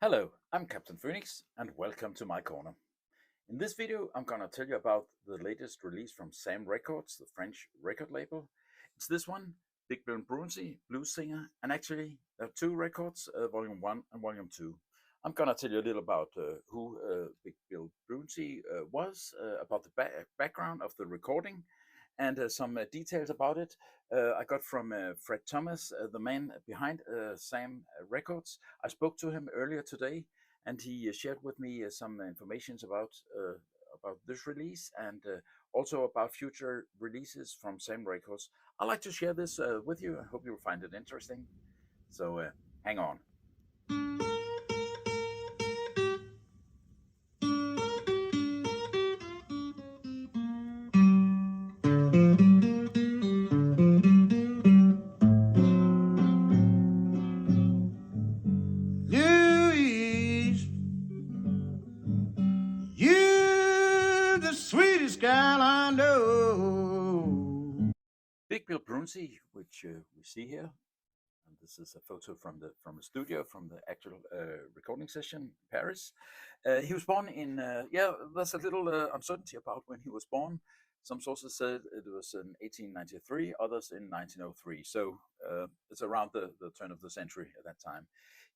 Hello, I'm Captain Phoenix and welcome to my corner. In this video, I'm gonna tell you about the latest release from Sam Records, the French record label. It's this one, Big Bill Broonzy, blues singer, and actually there are two records, Volume 1 and Volume 2. I'm gonna tell you a little about who Big Bill Broonzy was, about the background of the recording, and some details about it I got from Fred Thomas, the man behind Sam Records. I spoke to him earlier today, and he shared with me some information about this release and also about future releases from Sam Records. I'd like to share this with you. I hope you'll find it interesting. So hang on. Louise, you're the sweetest gal I know. Big Bill Broonzy, which we see here. And this is a photo from the studio, from the actual recording session in Paris. He was born in, there's a little uncertainty about when he was born. Some sources said it was in 1893, others in 1903. So it's around the turn of the century at that time.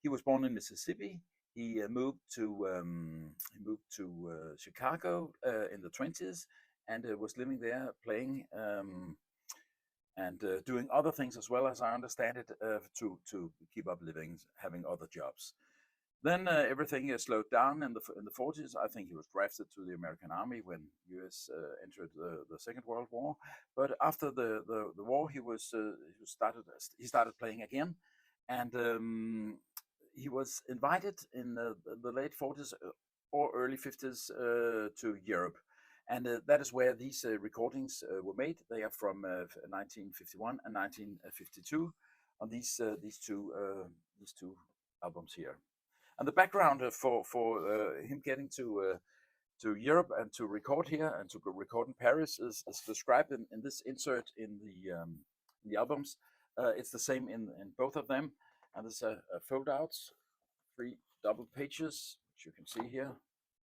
He was born in Mississippi. He moved to Chicago in the 20s and was living there playing and doing other things as well, as I understand it, to keep up living, having other jobs. Then everything slowed down in the 40s. I think he was drafted to the American Army when U.S. Entered the Second World War. But after the war, he started playing again, and he was invited in the late 40s or early 50s to Europe. And that is where these recordings were made. They are from 1951 and 1952 on these two albums here. And the background for him getting to Europe and to record here and to record in Paris is described in this insert in the albums. It's the same in both of them, and there's a fold outs, 3 double pages, which you can see here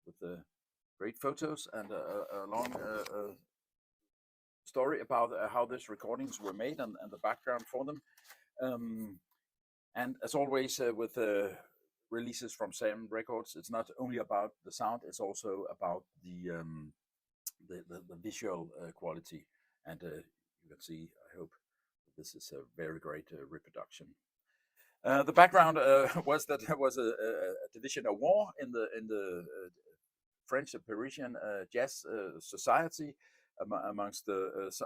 with the great photos and a long story about how these recordings were made and the background for them. And as always with releases from Sam Records, it's not only about the sound; it's also about the visual quality. And you can see, I hope, this is a very great reproduction. The background was that there was a division of war in the French Parisian jazz society amongst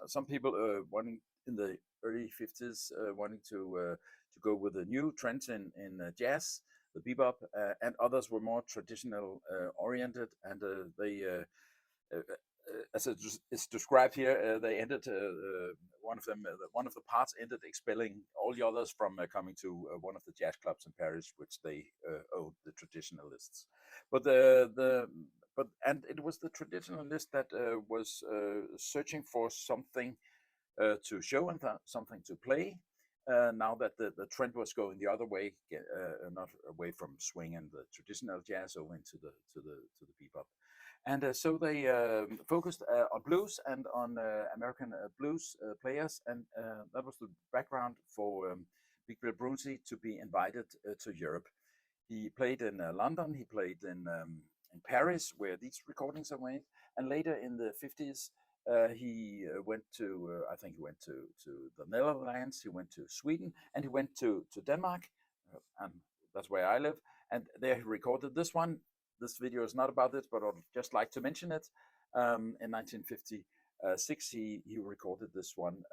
some people wanting in the early 50s wanting to go with the new trends in jazz, the bebop, and others were more traditional oriented, and they as it's described here, they ended one of the parts ended expelling all the others from coming to one of the jazz clubs in Paris, which they owed the traditionalists. But and it was the traditionalist that was searching for something to show and something to play. Now that the trend was going the other way, not away from swing and the traditional jazz, over into the bebop. And so they focused on blues and on American blues players, and that was the background for Big Bill Broonzy to be invited to Europe. He played in London, he played in Paris, where these recordings are made, and later in the 50s, he went to, I think he went to the Netherlands, he went to Sweden, and he went to Denmark, and that's where I live, and there he recorded this one. This video is not about this, but I'd just like to mention it. In 1956, he recorded this one,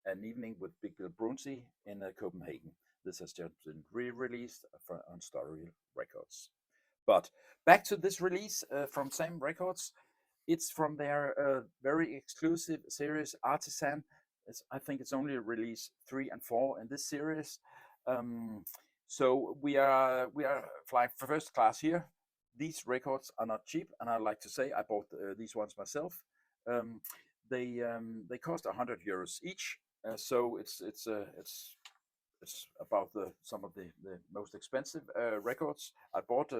An Evening with Big Bill Broonzy in Copenhagen. This has just been re-released on Story Records. But back to this release from Sam Records. It's from their very exclusive series, Artisan. I think it's only release 3 and 4 in this series. So we are flying first class here. These records are not cheap, and I like to say I bought these ones myself. They cost €100 each, so it's it's about some of the most expensive records I bought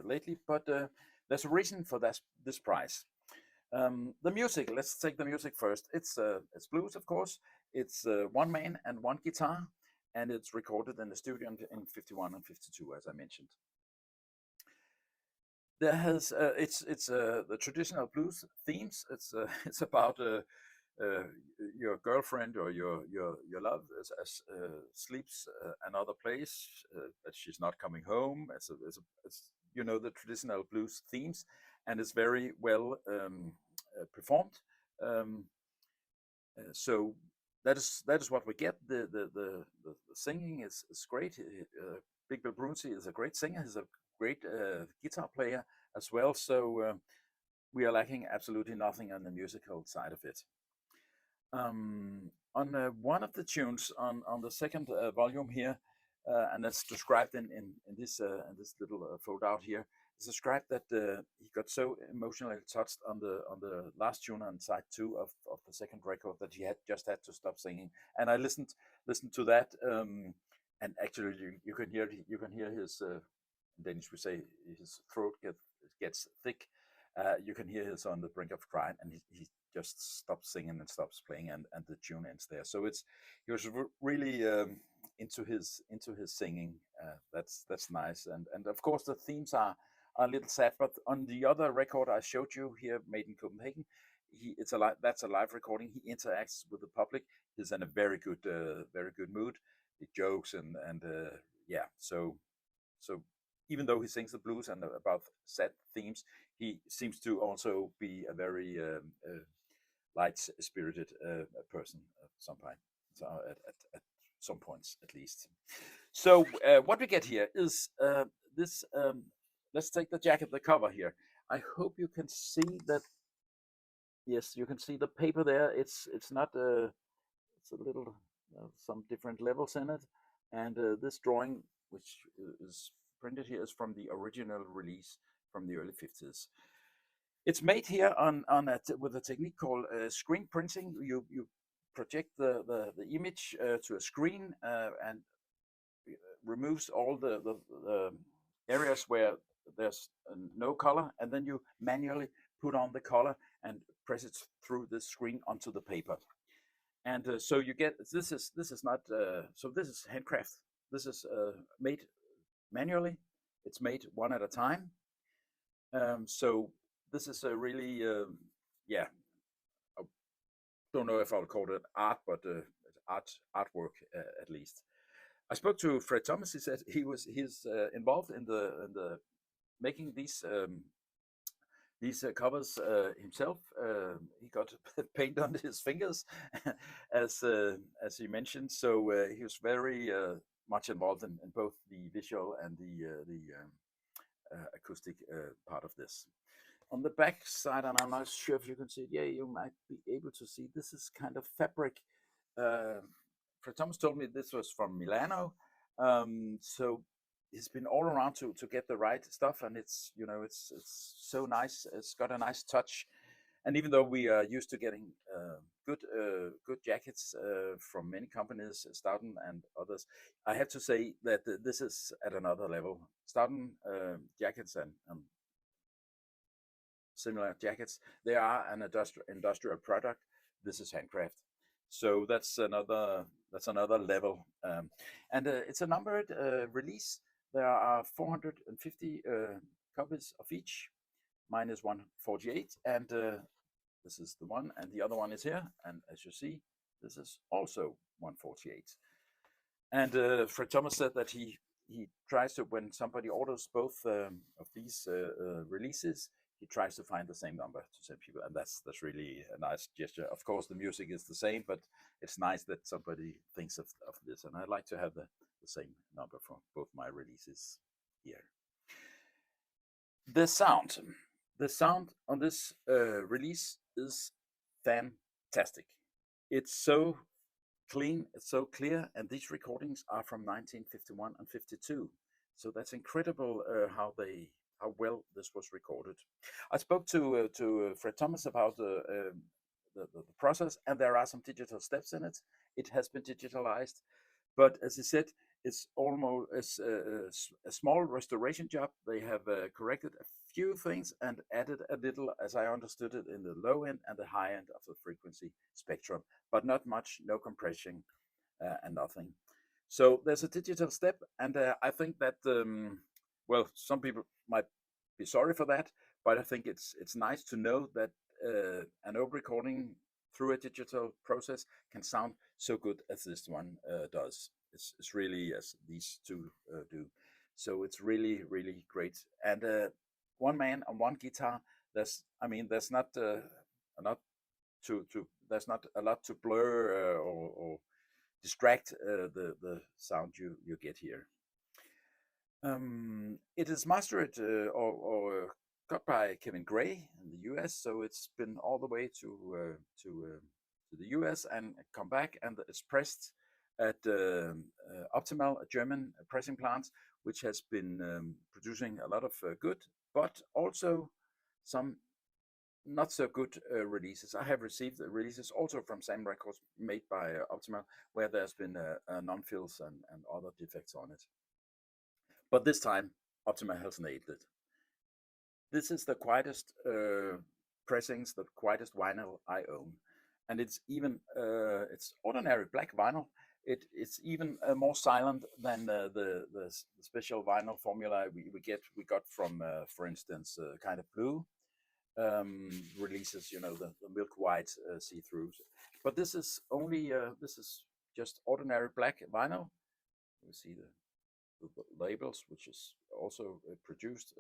lately, but there's a reason for this price. The music. Let's take the music first. It's blues, of course. It's one man and one guitar, and it's recorded in the studio in 51 and 52, as I mentioned. There has it's the traditional blues themes. It's it's about your girlfriend or your love sleeps another place, that she's not coming home. It's you know, the traditional blues themes, and it's very well performed. Um, so that is what we get. The singing is great. Big Bill Broonzy is a great singer. He's a great guitar player as well. So we are lacking absolutely nothing on the musical side of it. On one of the tunes on the second volume here, and that's described in this little fold-out here. It's described that he got so emotionally touched on the last tune on side 2 of the second record that he had to stop singing. And I listened to that, and actually you can hear his in Danish we say his throat gets thick. You can hear he's on the brink of crying, and he just stops singing and stops playing, and the tune ends there. So he was really into his singing. That's nice, and of course the themes are a little sad. But on the other record I showed you here, made in Copenhagen, that's a live recording. He interacts with the public. He's in a very good mood. He jokes and yeah. So even though he sings the blues and about sad themes, he seems to also be a very light-spirited person at some point. So at some points, at least. So what we get here is this. Let's take the jacket, the cover here. I hope you can see that. Yes, you can see the paper there. It's not. It's a little some different levels in it, and this drawing, which is printed here, is from the original release from the early 50s. It's made here with a technique called screen printing. You project the image to a screen and removes all the areas where there's no color, and then you manually put on the color and press it through the screen onto the paper. And so you get this is not so this is handcraft. This is made manually. It's made one at a time. So this is a really yeah. I don't know if I'll call it art, but artwork at least. I spoke to Fred Thomas. He said he's involved in the making these covers himself. He got paint on his fingers, as he mentioned. So he was very much involved in both the visual and the acoustic part of this. On the back side, and I'm not sure if you can see it. Yeah, you might be able to see. This is kind of fabric. Fred Thomas told me this was from Milano. So he's been all around to get the right stuff, and it's it's so nice. It's got a nice touch, and even though we are used to getting good jackets from many companies, Stoughton and others, I have to say that this is at another level. Stoughton jackets and similar jackets, they are an industrial product. This is handcraft. So that's another level, and it's a numbered release. There are 450 copies of each. Mine is 148, and this is the one, and the other one is here. And as you see, this is also 148. And Fred Thomas said that he tries to, when somebody orders both of these releases, he tries to find the same number to send people, and that's really a nice gesture. Of course, the music is the same, but it's nice that somebody thinks of this, and I'd like to have the same number for both my releases here. The sound on this release is fantastic. It's so clean, it's so clear, and these recordings are from 1951 and 52. So that's incredible how well this was recorded. I spoke to Fred Thomas about the process, and there are some digital steps in it. It has been digitalized, But as I said, it's almost a small restoration job. They have corrected a few things and added a little, as I understood it, in the low end and the high end of the frequency spectrum, but not much, no compression and nothing. So there's a digital step, and I think that well, some people might be sorry for that, but I think it's nice to know that an old recording through a digital process can sound so good as this one does. It's really as these two do. So it's really really great. And one man on one guitar. There's not a lot there's not a lot to blur or distract the sound you get here. It is mastered or got by Kevin Gray in the US, so it's been all the way to the US and come back, and it's pressed at Optimal, a German pressing plant, which has been producing a lot of good, but also some not so good releases. I have received releases also from Sam Records made by Optimal, where there's been non-fills and other defects on it. But this time, Optima has nailed it. This is the quietest pressings, the quietest vinyl I own, and it's ordinary black vinyl. It's even more silent than the special vinyl formula we got from, for instance, Kind of Blue releases. The milk white see-throughs. But this is only this is just ordinary black vinyl. You see the labels, which is also produced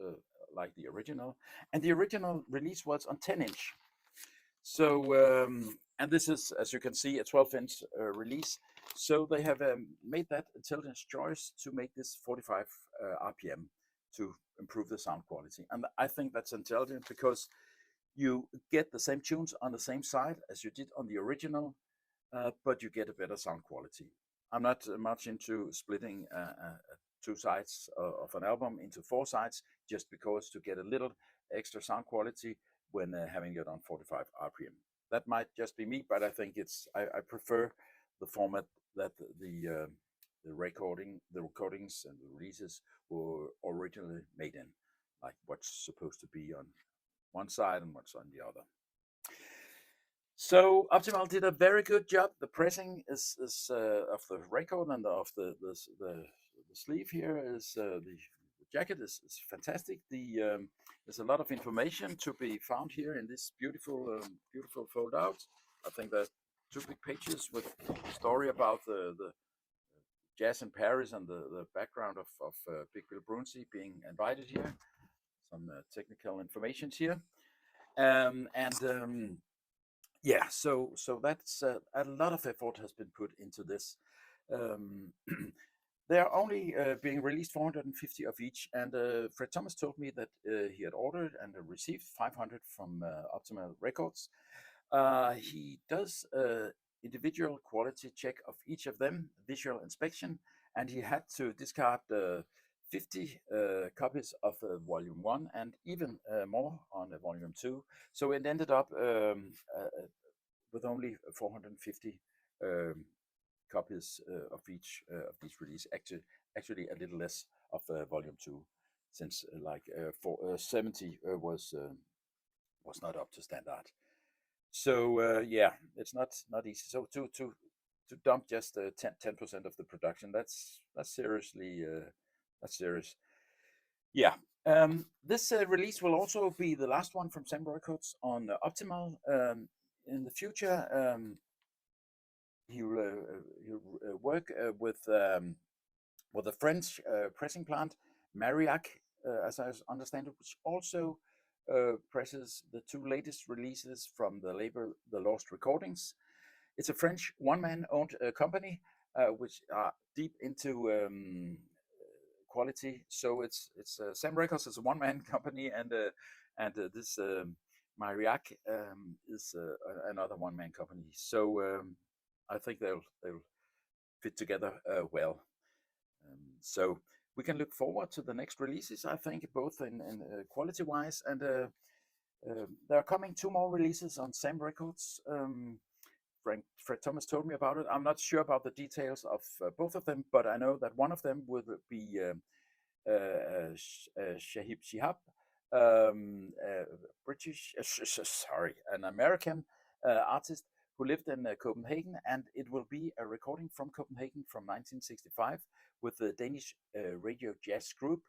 like the original. And the original release was on 10-inch. So, and this is, as you can see, a 12-inch release. So they have made that intelligent choice to make this 45 RPM to improve the sound quality. And I think that's intelligent because you get the same tunes on the same side as you did on the original, but you get a better sound quality. I'm not much into splitting two sides of an album into four sides just because to get a little extra sound quality when having it on 45 RPM. That might just be me, but I think I prefer the format that the recordings and the releases were originally made in, like what's supposed to be on one side and what's on the other. So Optimal did a very good job. The pressing is of the record and of the sleeve here is the jacket is fantastic. There's a lot of information to be found here in this beautiful fold out. I think there's 2 big pages with story about the jazz in Paris and the background of Big Bill Broonzy being invited here. Some technical information here, yeah, so that's a lot of effort has been put into this. They are only being released 450 of each, and Fred Thomas told me that he had ordered and received 500 from Optimal Records. He does individual quality check of each of them, visual inspection, and he had to discard 50 copies of Volume 1 and even more on Volume 2. So it ended up with only 450 copies of each of these release. Actually, a little less of Volume 2, since 70 was not up to standard. So yeah, it's not easy. So to dump just 10% of the production, that's seriously that's serious. Yeah. This release will also be the last one from Sam Records on Optimal. In the future, he'll work with a French pressing plant, Mariac, as I understand it, which also presses the 2 latest releases from the label The Lost Recordings. It's a French one-man owned company, which are deep into quality. So it's Sam Records is a one-man company, and this Mariac is another one-man company. So I think they'll fit together well. So we can look forward to the next releases. I think both in quality-wise, and there are coming 2 more releases on Sam Records. Fred Thomas told me about it. I'm not sure about the details of both of them, but I know that one of them would be Shahib Shihab, British, sorry, an American artist who lived in Copenhagen, and it will be a recording from Copenhagen from 1965 with the Danish radio jazz group,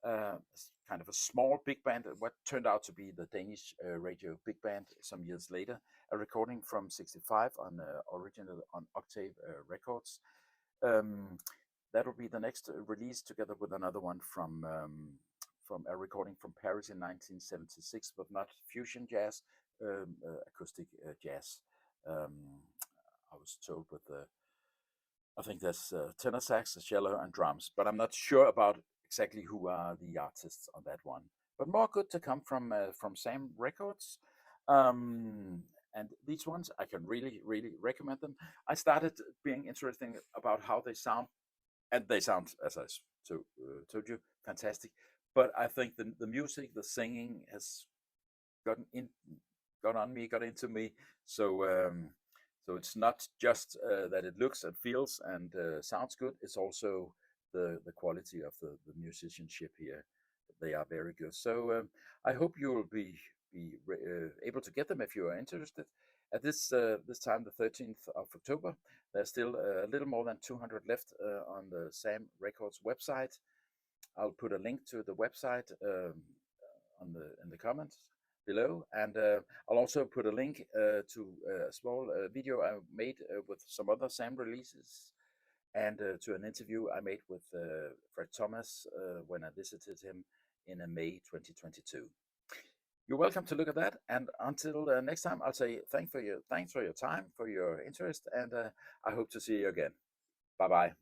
kind of a small big band, what turned out to be the Danish radio big band some years later, a recording from 65 on original on Octave Records. That will be the next release, together with another one from a recording from Paris in 1976, but not fusion jazz, acoustic jazz. I was told with the, I think there's tenor sax, cello, and drums, but I'm not sure about exactly who are the artists on that one. But more good to come from Sam Records. And these ones, I can really, really recommend them. I started being interested about how they sound, and they sound, as I told you, fantastic. But I think the music, the singing has gotten in, got into me. So it's not just that it looks and feels and sounds good. It's also the quality of the musicianship here. They are very good. So I hope you will be able to get them if you are interested. At this time, the 13th of October, there's still a little more than 200 left on the Sam Records website. I'll put a link to the website in the comments below, and I'll also put a link to a small video I made with some other Sam releases, and to an interview I made with Fred Thomas when I visited him in May 2022. You're welcome to look at that, and until next time, I'll say thanks for your time, for your interest, and I hope to see you again. Bye bye.